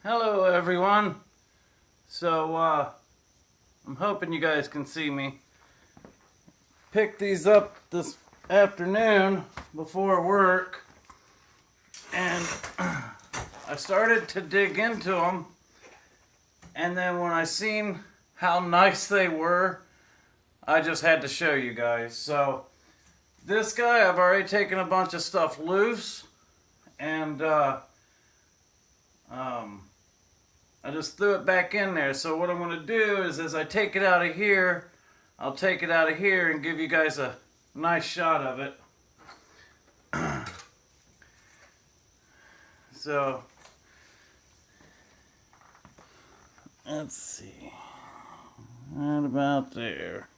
Hello everyone. So I'm hoping you guys can see me. Picked these up this afternoon before work and I started to dig into them, and then when I seen how nice they were, I just had to show you guys. So this guy, I've already taken a bunch of stuff loose, and I just threw it back in there. So what I'm going to do is, as I take it out of here, I'll take it out of here and give you guys a nice shot of it. So let's see, right about there.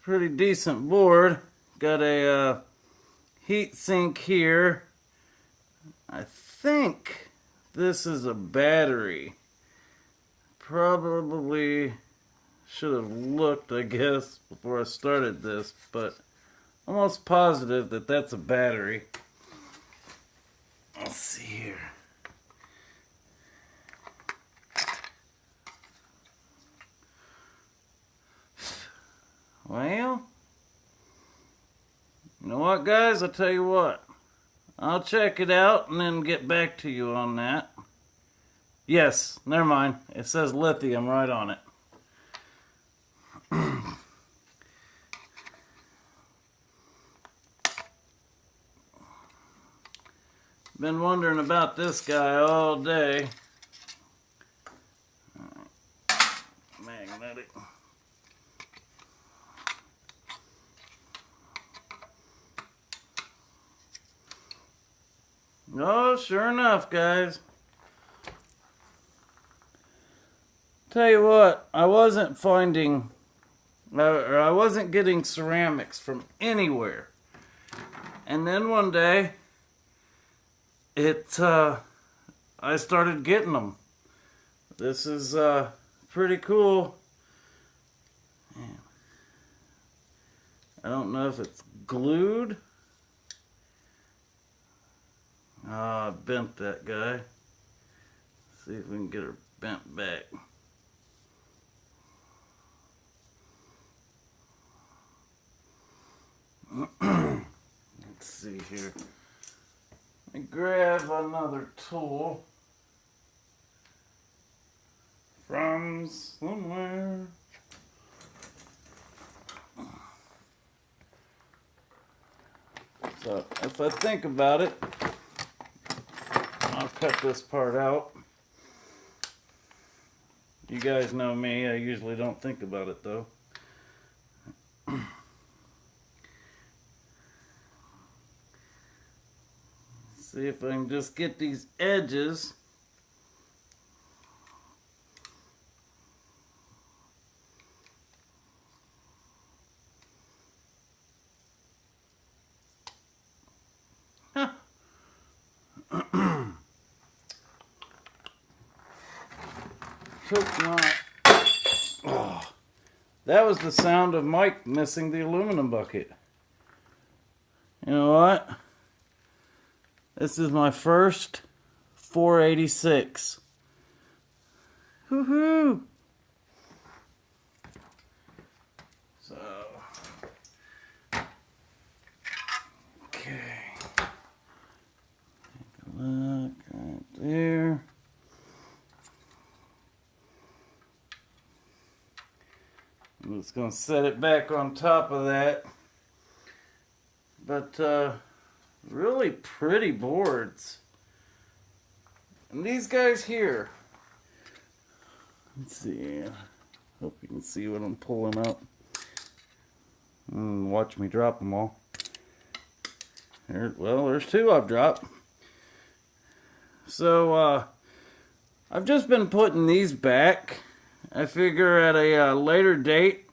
Pretty decent board. Got a heat sink here. I think this is a battery. Probably should have looked, I guess, before I started this, but I'm almost positive that that's a battery. Let's see here. Well, you know what, guys? I'll tell you what. I'll check it out and then get back to you on that. Yes, never mind. It says lithium right on it. Been wondering about this guy all day. Magnetic. Oh, sure enough, guys. Tell you what, I wasn't finding, or I wasn't getting ceramics from anywhere. And then one day, I started getting them. This is pretty cool. Man. I don't know if it's glued. I bent that guy. Let's see if we can get her bent back. Let's see here. Let me grab another tool from somewhere. So if I think about it, I'll cut this part out. You guys know me, I usually don't think about it though. See if I can just get these edges. Huh. Took my... Oh, that was the sound of Mike missing the aluminum bucket. You know what? This is my first 486. Woohoo! So, okay. Take a look right there. I'm just going to set it back on top of that. But, really pretty boards. And these guys here. Let's see. Hope you can see what I'm pulling up. Watch me drop them all. Well, there's two I've dropped. So, I've just been putting these back. I figure at a later date,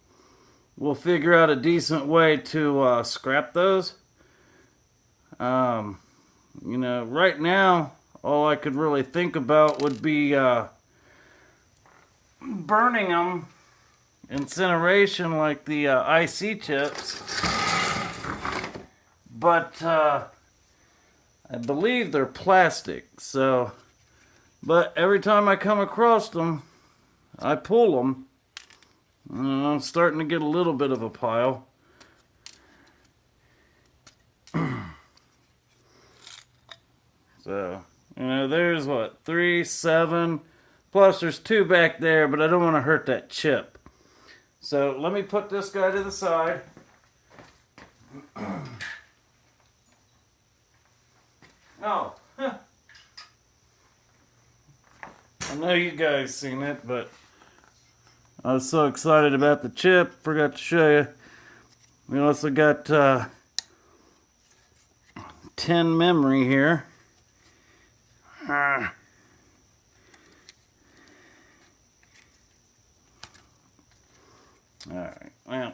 we'll figure out a decent way to scrap those. You know, right now, all I could really think about would be burning them, incineration like the IC chips. but I believe they're plastic. So, but every time I come across them, I pull them. And I'm starting to get a little bit of a pile. So, there's what, 3, 7, plus there's 2 back there, but I don't want to hurt that chip. So let me put this guy to the side. Oh, I know you guys seen it, but I was so excited about the chip, forgot to show you. We also got 10 memory here. Alright, well.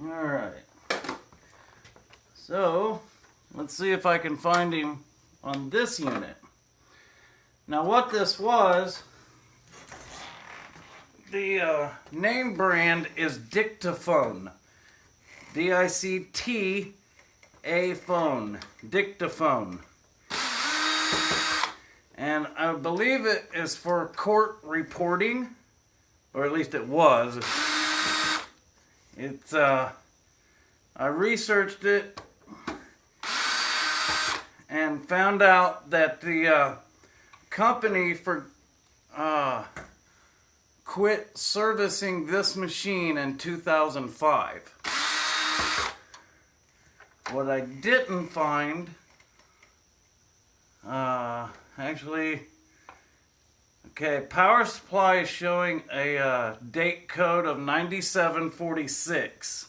Alright, so let's see if I can find him on this unit. Now what this was, the name brand is Dictaphone. D-I-C-T-A-phone. Dictaphone. And I believe it is for court reporting, or at least it was. It's, I researched it and found out that the company quit servicing this machine in 2005. What I didn't find, actually, okay, power supply is showing a date code of 9746.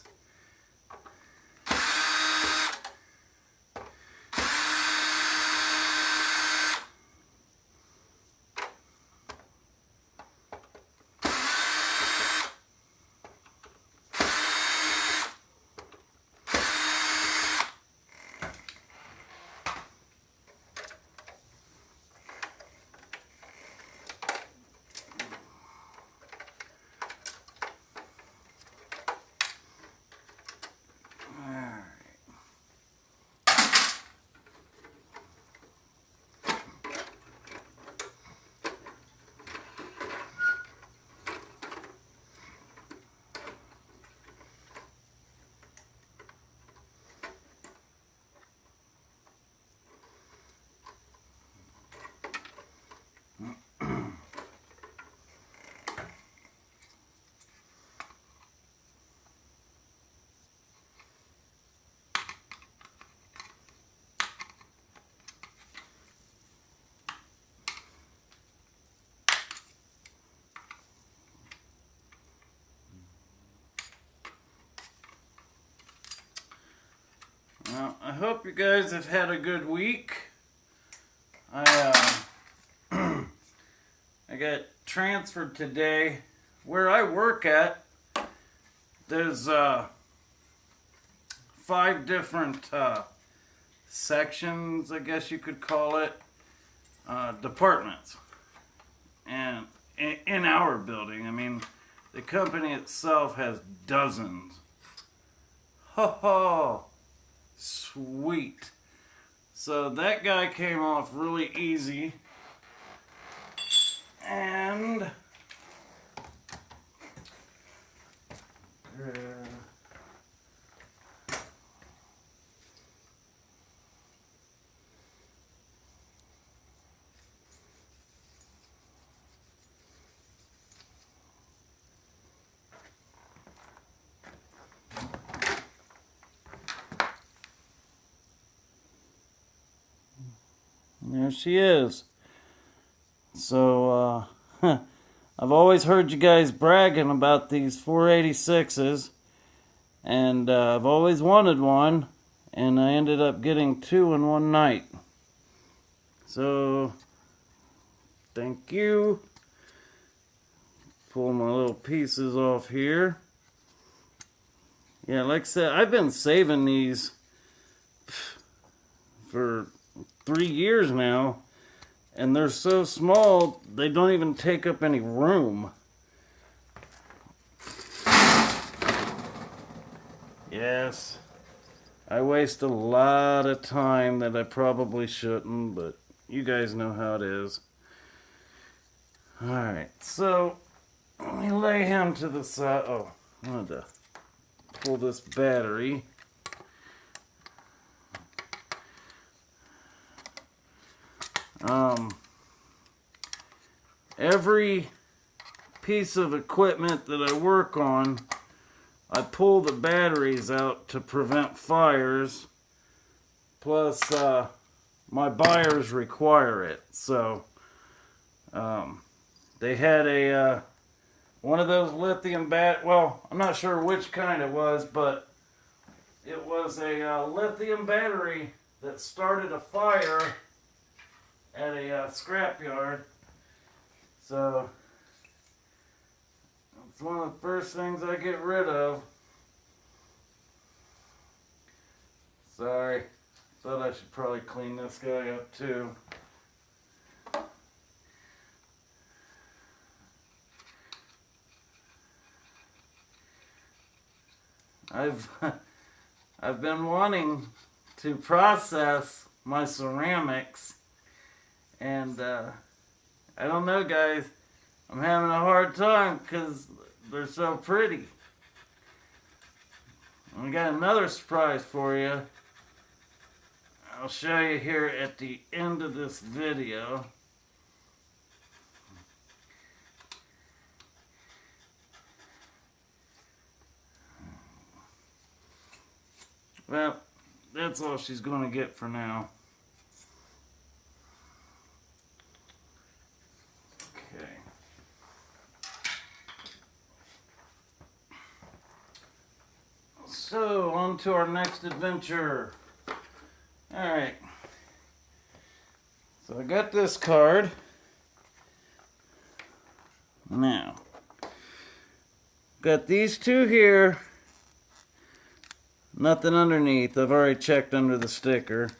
Well, I hope you guys have had a good week. I got transferred today. Where I work at, there's 5 different sections, I guess you could call it, departments. And in our building, I mean, the company itself has dozens. Ho ho! Sweet. So that guy came off really easy. And there she is. So, I've always heard you guys bragging about these 486s, And I've always wanted one, and I ended up getting 2 in one night. So, thank you. Pull my little pieces off here. Yeah, like I said, I've been saving these for 3 years now, and they're so small they don't even take up any room. Yes, I waste a lot of time that I probably shouldn't, but you guys know how it is. Alright, so let me lay him to the side. Oh, I wanted to pull this battery. Every piece of equipment that I work on, I pull the batteries out to prevent fires. Plus, my buyers require it. So, they had a one of those lithium well, I'm not sure which kind it was, but it was a lithium battery that started a fire at a scrapyard. So, it's one of the first things I get rid of. Sorry, thought I should probably clean this guy up too. I've been wanting to process my ceramics, and I don't know, guys, I'm having a hard time because they're so pretty. We got another surprise for you. I'll show you here at the end of this video. Well, that's all she's going to get for now. Okay. So, on to our next adventure. Alright. So, I got this card. Now, got these two here. Nothing underneath. I've already checked under the sticker.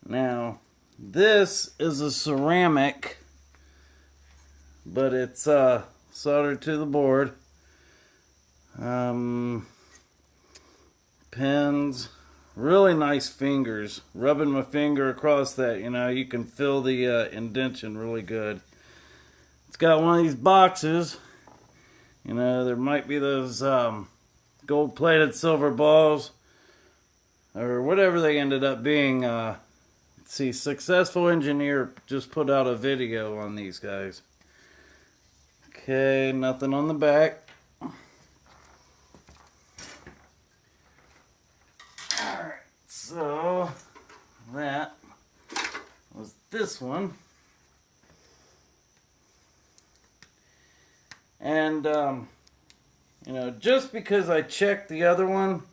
Now, this is a ceramic, but it's soldered to the board. Pins, really nice fingers. Rubbing my finger across that, you know, you can feel the indentation really good. It's got one of these boxes. You know, there might be those gold-plated silver balls, or whatever they ended up being. Let's see, Successful Engineer just put out a video on these guys. Okay, nothing on the back. Alright, so that was this one. And, you know, just because I checked the other one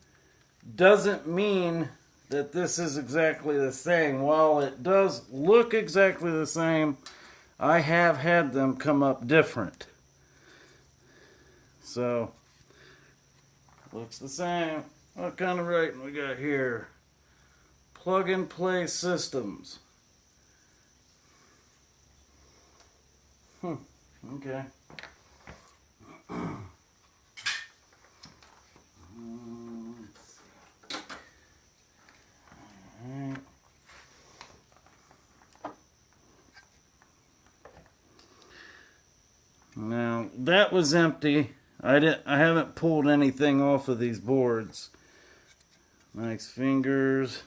doesn't mean that this is exactly the same. While it does look exactly the same, I have had them come up different. So, looks the same. What kind of writing we got here? Plug and play systems. Okay. Now that was empty. I haven't pulled anything off of these boards. Nice fingers.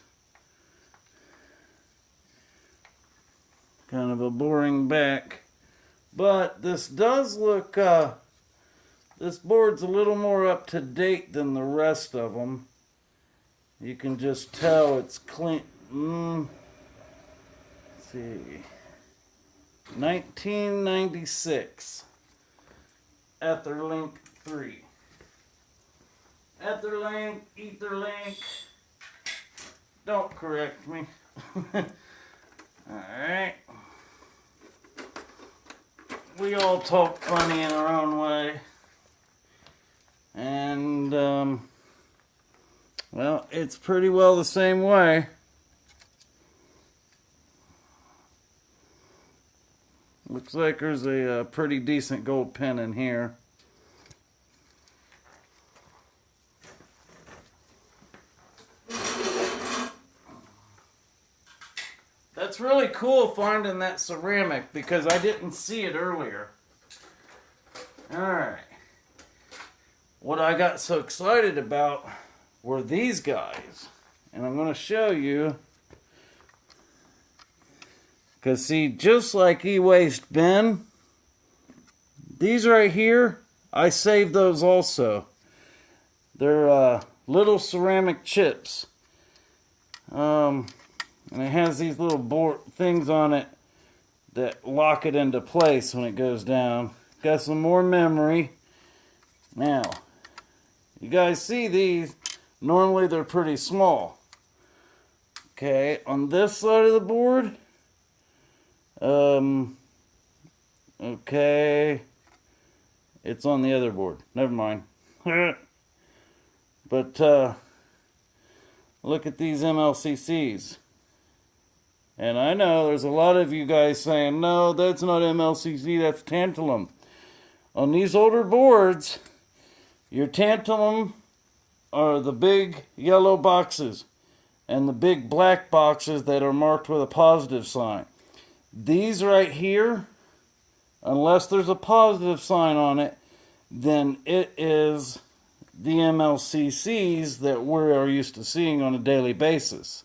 Kind of a boring back. But this does look, this board's a little more up to date than the rest of them. You can just tell it's clean. Let's see. 1996. Etherlink 3. Etherlink, Etherlink. Don't correct me. Alright. We all talk funny in our own way. And, well, it's pretty well the same way. Looks like there's a pretty decent gold pin in here. That's really cool finding that ceramic because I didn't see it earlier. Alright. What I got so excited about were these guys. And I'm going to show you. Because see, just like e-waste bin, these right here, I saved those also. They're little ceramic chips. And it has these little things on it that lock it into place when it goes down. Got some more memory. Now, you guys see these. Normally they're pretty small. Okay, on this side of the board, okay, it's on the other board. Never mind. But, look at these MLCCs. And I know there's a lot of you guys saying, no, that's not MLCC, that's tantalum. On these older boards, your tantalum are the big yellow boxes and the big black boxes that are marked with a positive sign. These right here, unless there's a positive sign on it, then it is the MLCCs that we are used to seeing on a daily basis.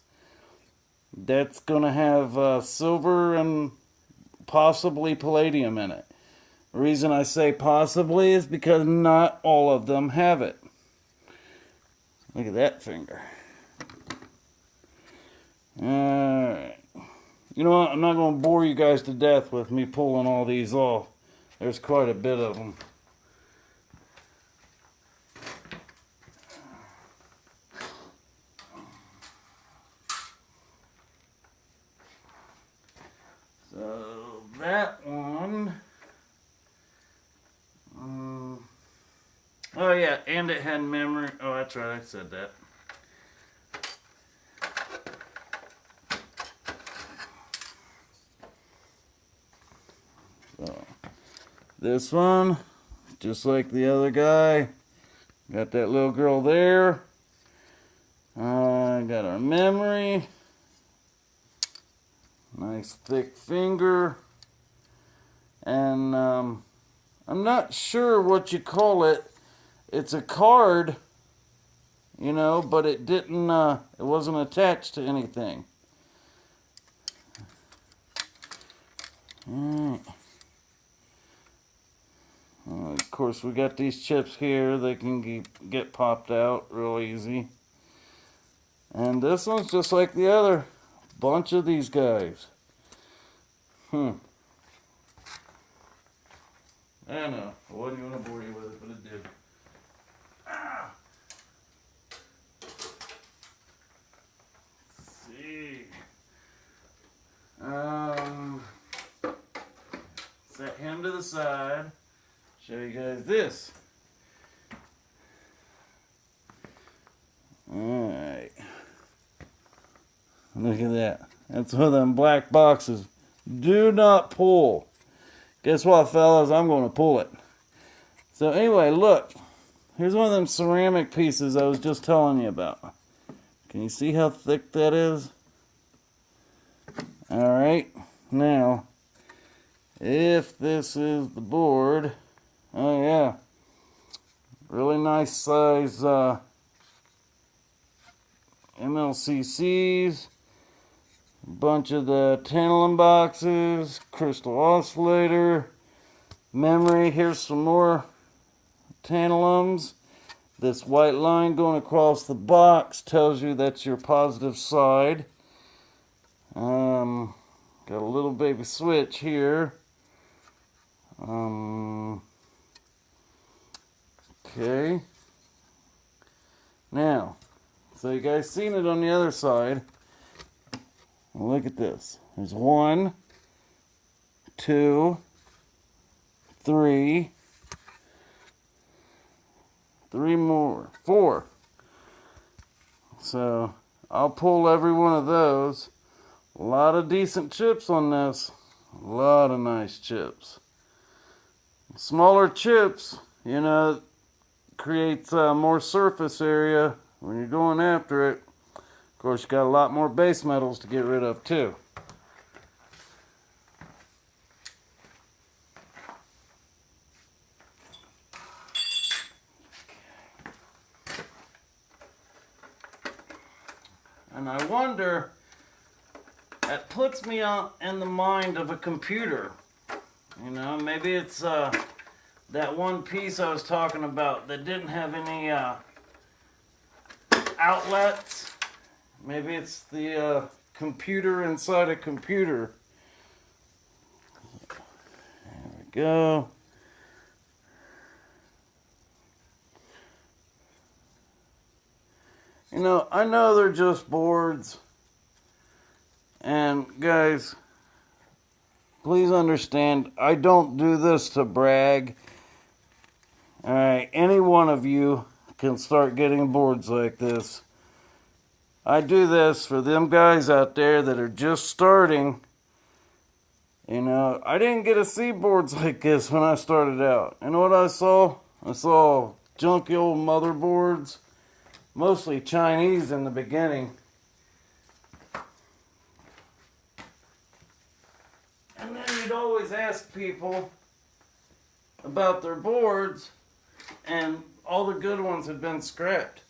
That's going to have silver and possibly palladium in it. The reason I say possibly is because not all of them have it. Look at that finger. Alright. You know what? I'm not going to bore you guys to death with me pulling all these off. There's quite a bit of them. So that one, oh yeah, and it had memory. Oh, that's right, I said that. So this one, just like the other guy, got that little girl there. Got our memory. Nice thick finger. And I'm not sure what you call it. It's a card, you know, but it didn't, it wasn't attached to anything. Alright. Of course, we got these chips here. They can get popped out real easy. And this one's just like the other bunch of these guys. I know. I wasn't going to bore you with it, but it did. Let's see. Set him to the side. Show you guys this. Alright. Look at that. That's one of them black boxes. Do not pull. Guess what, fellas? I'm going to pull it. So anyway, look. Here's one of them ceramic pieces I was just telling you about. Can you see how thick that is? Alright. Now, if this is the board, oh yeah. Really nice size MLCCs. Bunch of the tantalum boxes, crystal oscillator, memory. Here's some more tantalums. This white line going across the box tells you that's your positive side. Got a little baby switch here. Okay. So you guys seen it on the other side. Look at this. There's 1, 2, 3, 3 more, 4. So I'll pull every one of those. A lot of decent chips on this. A lot of nice chips. Smaller chips, you know, creates more surface area when you're going after it. Of course, you got a lot more base metals to get rid of too. And I wonder, it puts me in the mind of a computer. You know, maybe it's that one piece I was talking about that didn't have any outlets. Maybe it's the computer inside a computer. There we go. You know, I know they're just boards. And guys, please understand, I don't do this to brag. Alright, any one of you can start getting boards like this. I do this for them guys out there that are just starting. You know, I didn't get to see boards like this when I started out. You know what I saw? I saw junky old motherboards, mostly Chinese in the beginning. And then you'd always ask people about their boards, and all the good ones had been scrapped.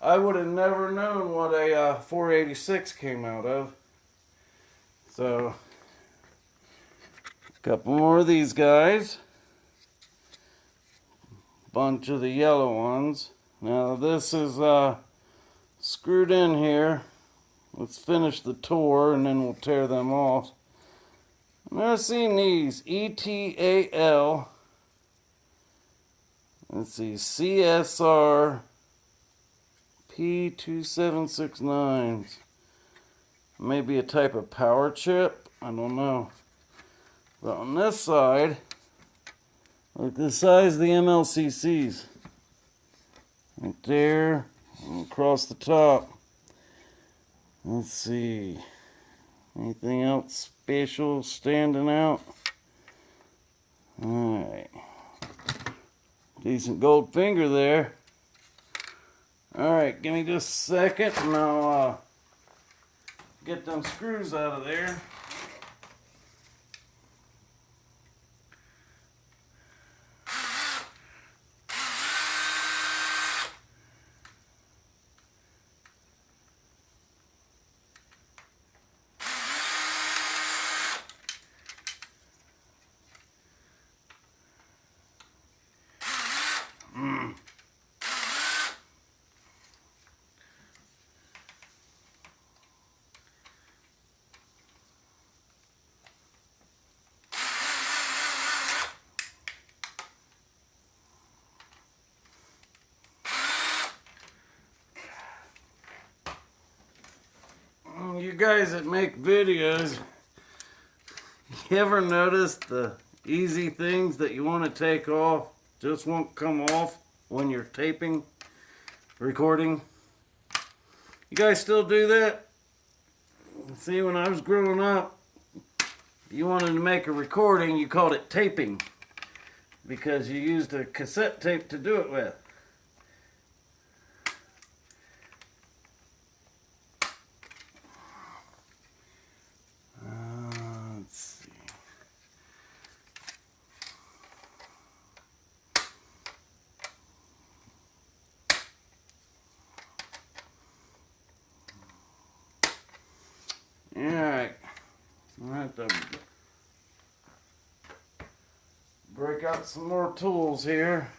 I would have never known what a 486 came out of. So, a couple more of these guys. Bunch of the yellow ones. Now this is screwed in here. Let's finish the tour and then we'll tear them off. I've never seen these. ETAL. Let's see. CSR P2769s. Maybe a type of power chip. I don't know. But on this side, look the size of the MLCCs. Right there. And across the top. Let's see. Anything else special standing out? Alright. Decent gold finger there. Alright, give me just a second and I'll get them screws out of there. You guys that make videos, you ever notice the easy things that you want to take off just won't come off when you're taping, recording? You guys still do that? See, when I was growing up, you wanted to make a recording, you called it taping because you used a cassette tape to do it with. Alright, I have to break out some more tools here.